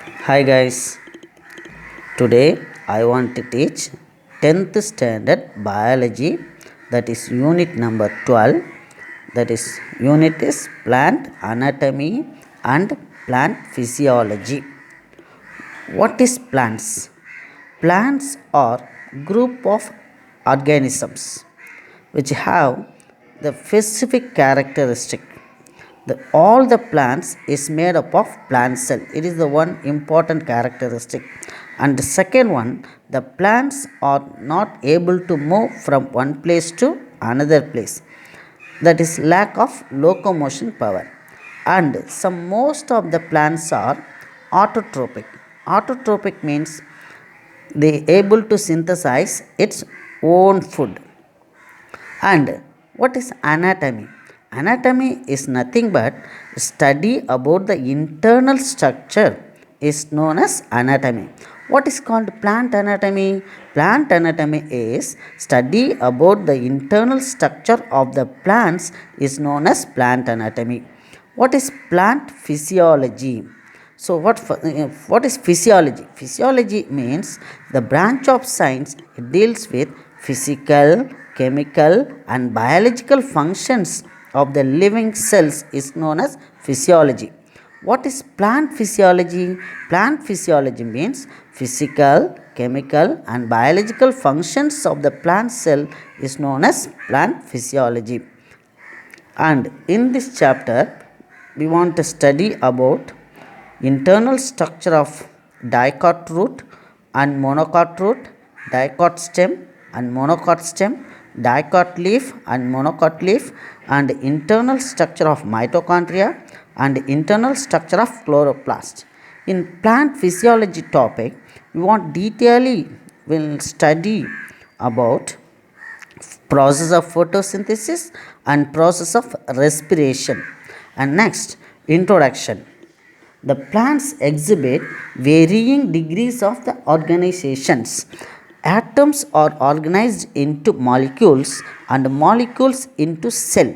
Hi guys, today I want to teach 10th standard biology, that is unit number 12, that is unit is plant anatomy and plant physiology. What is plants? Plants are group of organisms which have the specific characteristic. All the plants is made up of plant cell. It is the one important characteristic. And the second one, the plants are not able to move from one place to another place. That is lack of locomotion power. And some most of the plants are autotrophic. Autotrophic means they able to synthesize its own food. And what is anatomy? Anatomy is nothing but study about the internal structure is known as anatomy. What is called plant anatomy? Plant anatomy is study about the internal structure of the plants is known as plant anatomy. What is plant physiology? So what is physiology? Physiology means the branch of science. It deals with physical, chemical and biological functions of the living cells is known as physiology. What is plant physiology? Plant physiology means physical, chemical and biological functions of the plant cell is known as plant physiology. And in this chapter we want to study about internal structure of dicot root and monocot root, dicot stem and monocot stem, dicot leaf and monocot leaf, and internal structure of mitochondria and internal structure of chloroplast. In plant physiology topic, we want detailedly will study about process of photosynthesis and process of respiration. And next, introduction. The plants exhibit varying degrees of the organizations. Atoms are organized into molecules and molecules into cell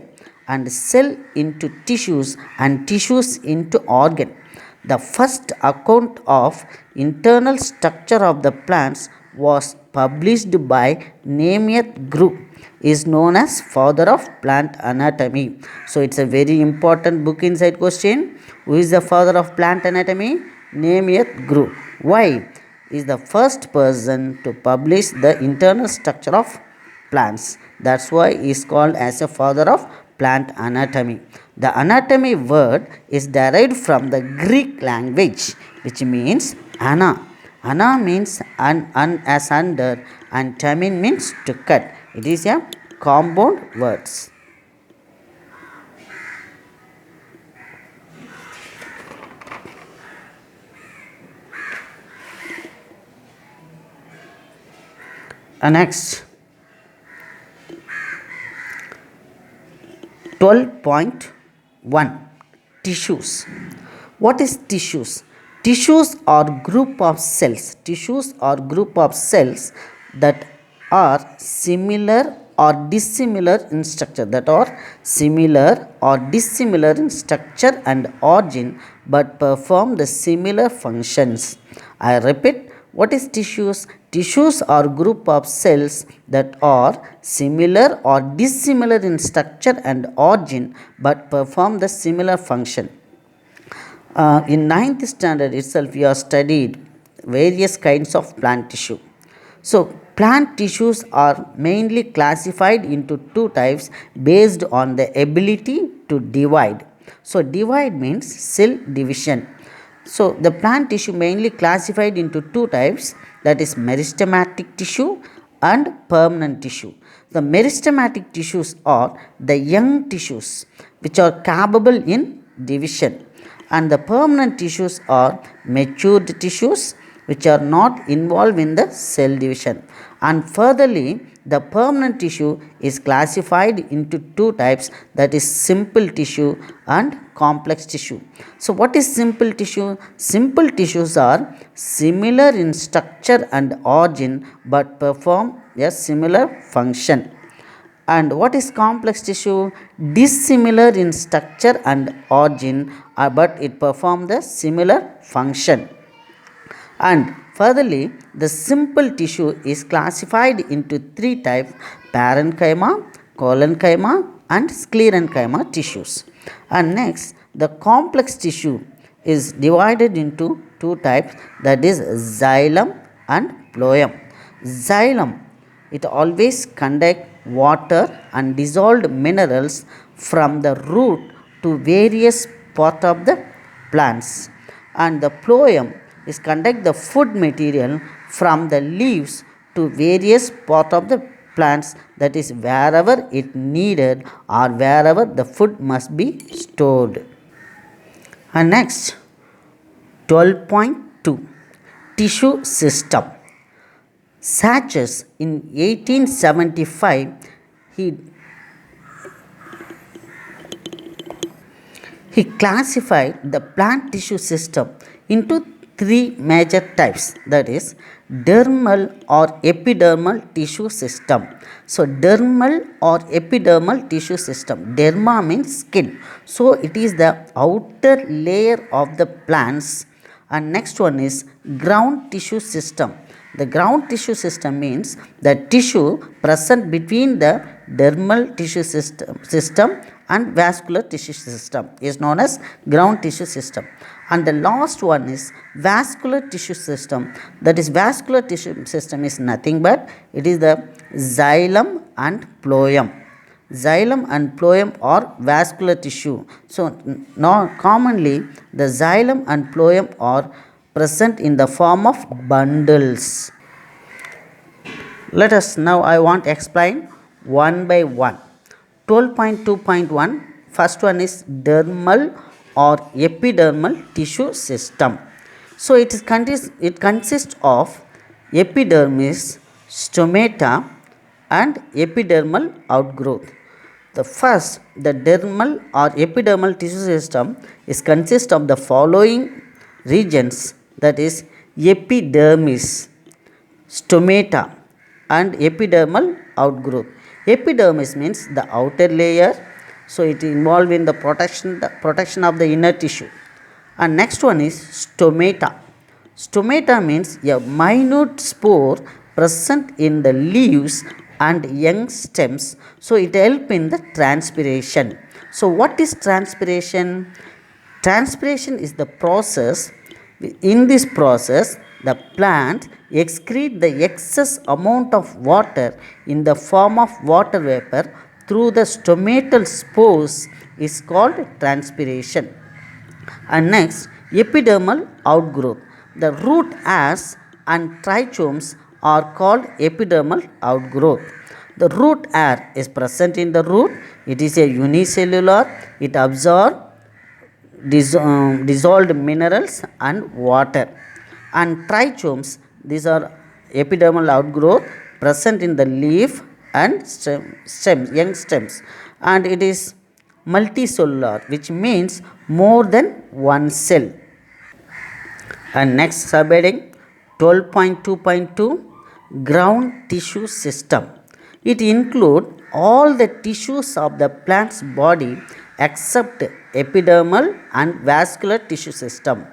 and cell into tissues and tissues into organ. The first account of internal structure of the plants was published by Nemeth Group, is known as father of plant anatomy. So it's a very important book inside question. Who is the father of plant anatomy? Nemeth Group. Why? Is the first person to publish the internal structure of plants. That's why he is called as a father of plant anatomy. The anatomy word is derived from the Greek language, which means ana. Ana means as under and tamin means to cut. It is a compound words. Next, 12.1 tissues. What is tissues? Tissues are group of cells. Tissues are group of cells that are similar or dissimilar in structure, that are similar or dissimilar in structure and origin but perform the similar functions. I repeat, what is tissues? Tissues are group of cells that are similar or dissimilar in structure and origin but perform the similar function. In 9th standard itself, we have studied various kinds of plant tissue. So, plant tissues are mainly classified into two types based on the ability to divide. So, divide means cell division. So, the plant tissue mainly classified into two types, that is meristematic tissue and permanent tissue. The meristematic tissues are the young tissues which are capable in division, and the permanent tissues are matured tissues which are not involved in the cell division. And furtherly, the permanent tissue is classified into two types, that is simple tissue and complex tissue. So what is simple tissue? Simple tissues are similar in structure and origin but perform a similar function. And what is complex tissue? Dissimilar in structure and origin but it performs the similar function. And furtherly, the simple tissue is classified into three types: parenchyma, collenchyma, and sclerenchyma tissues. And next, the complex tissue is divided into two types, that is xylem and phloem. Xylem, it always conduct water and dissolved minerals from the root to various part of the plants, and the phloem is conduct the food material from the leaves to various part of the plants, that is wherever it needed or wherever the food must be stored. And next, 12.2, tissue system. Sachs in 1875, he classified the plant tissue system into three major types, that is dermal or epidermal tissue system. So dermal or epidermal tissue system, derma means skin, so it is the outer layer of the plants. And next one is ground tissue system. The ground tissue system means the tissue present between the dermal tissue system and vascular tissue system is known as ground tissue system. And the last one is vascular tissue system. That is vascular tissue system is nothing but it is the xylem and phloem. Xylem and phloem are vascular tissue. So now commonly the xylem and phloem are present in the form of bundles. Let us now, I want to explain one by one. 12.2.1, first one is dermal or epidermal tissue system. So it consists of epidermis, stomata, and epidermal outgrowth. The first, the dermal or epidermal tissue system is consist of the following regions, that is epidermis, stomata, and epidermal outgrowth. Epidermis means the outer layer, so it involved in the protection of the inner tissue. And next one is stomata. Stomata means a minute spore present in the leaves and young stems, so it help in the transpiration. So what is transpiration? Transpiration is the process. In this process, the plant excrete the excess amount of water in the form of water vapor through the stomatal spores is called transpiration. And next, epidermal outgrowth. The root hairs and trichomes are called epidermal outgrowth. The root hair is present in the root. It is a unicellular. It absorbs dissolved minerals and water. And trichomes, these are epidermal outgrowth present in the leaf and stems, young stems, and it is multicellular, which means more than one cell. And next subheading 12.2.2, ground tissue system. It includes all the tissues of the plant's body except epidermal and vascular tissue system.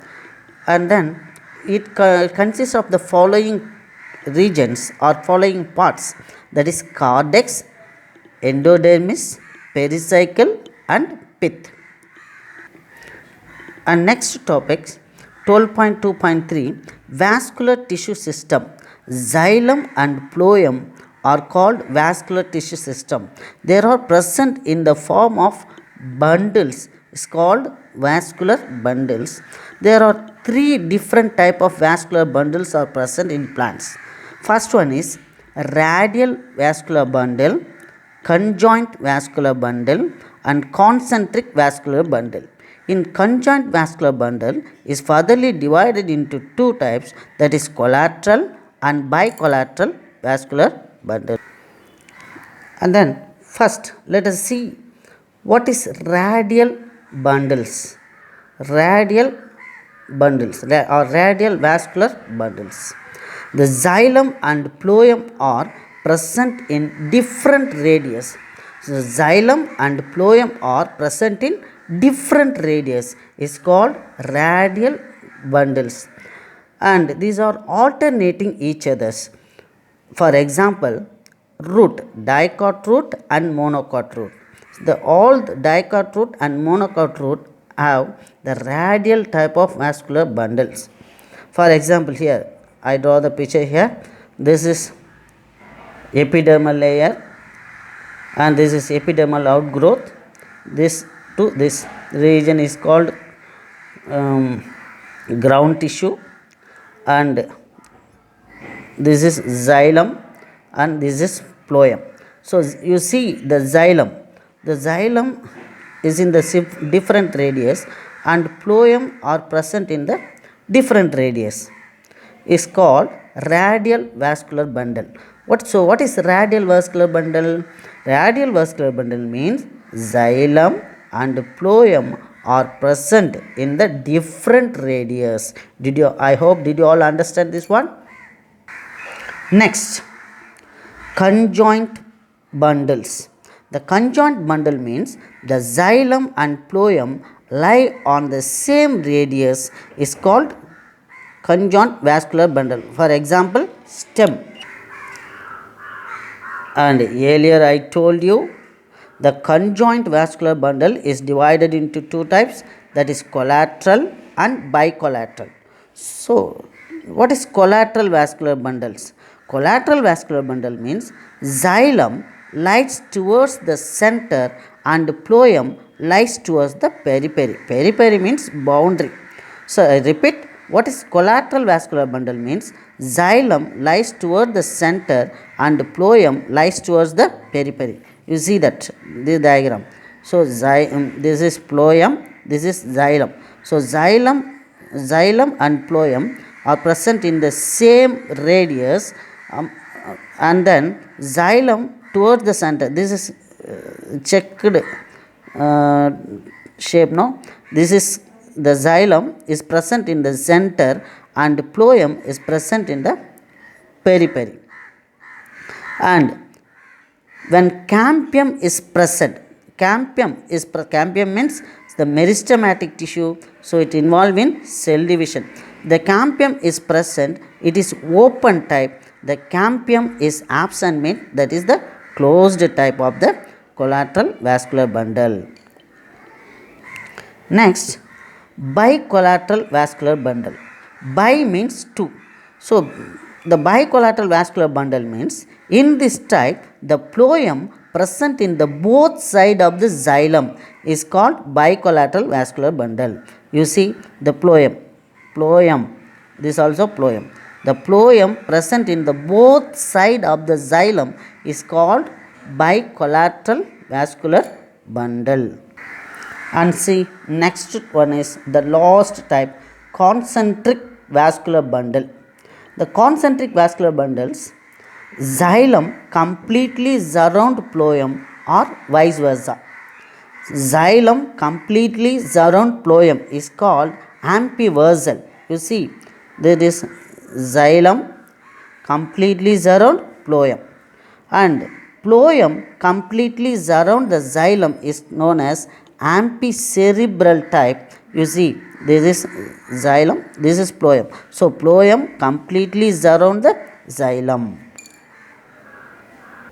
And then it consists of the following regions or following parts, that is cortex, endodermis, pericycle, and pith. And next topics 12.2.3, vascular tissue system. Xylem and phloem are called vascular tissue system. They are present in the form of bundles, is called vascular bundles. There are three different type of vascular bundles are present in plants. First one is radial vascular bundle, conjoint vascular bundle, and concentric vascular bundle. In conjoint vascular bundle is furtherly divided into two types, that is collateral and bicollateral vascular bundle. And then first let us see what is radial bundles. Radial bundles or radial vascular bundles. The xylem and phloem are present in different radius. So xylem and phloem are present in different radius is called radial bundles. and these are alternating each others. For example, root, dicot root and monocot root. All the dicot root and monocot root have the radial type of vascular bundles. For example, here I draw the picture here. This is epidermal layer and this is epidermal outgrowth. This to this region is called ground tissue, and this is xylem and this is phloem. So you see the xylem is in the different radius and phloem are present in the different radius, is called radial vascular bundle. What is radial vascular bundle? Radial vascular bundle means xylem and phloem are present in the different radius. Did you all understand this one? Next, conjoint bundles. The conjoint bundle means the xylem and phloem lie on the same radius is called conjoint vascular bundle. For example, stem. And earlier I told you the conjoint vascular bundle is divided into two types, that is collateral and bicollateral. So what is collateral vascular bundles? Collateral vascular bundle means xylem lies towards the center and phloem lies towards the periphery. Periphery means boundary. So I repeat, what is collateral vascular bundle means xylem lies towards the center and phloem lies towards the periphery. You see that this diagram. So this is phloem, this is xylem. So xylem and phloem are present in the same radius, and then xylem towards the center. This is checked shape. No, this is the xylem is present in the center and phloem is present in the periphery. And when campium is present, campium means the meristematic tissue, so it involved in cell division. The campium is present, it is open type. The campium is absent means that is the closed type of the collateral vascular bundle. Next, bicollateral vascular bundle. Bi means two. So the bicollateral vascular bundle means in this type the phloem present in the both side of the xylem is called bicollateral vascular bundle. You see the phloem, this also phloem. The phloem present in the both side of the xylem is called bicollateral vascular bundle. And see, next one is the last type, concentric vascular bundle. The concentric vascular bundles, xylem completely surround phloem or vice versa. Xylem completely surround phloem is called amphiversal. You see, there is xylem completely surround phloem, and phloem completely surround the xylem is known as amphicerebral type. You see, this is xylem, this is phloem. So phloem completely surround the xylem.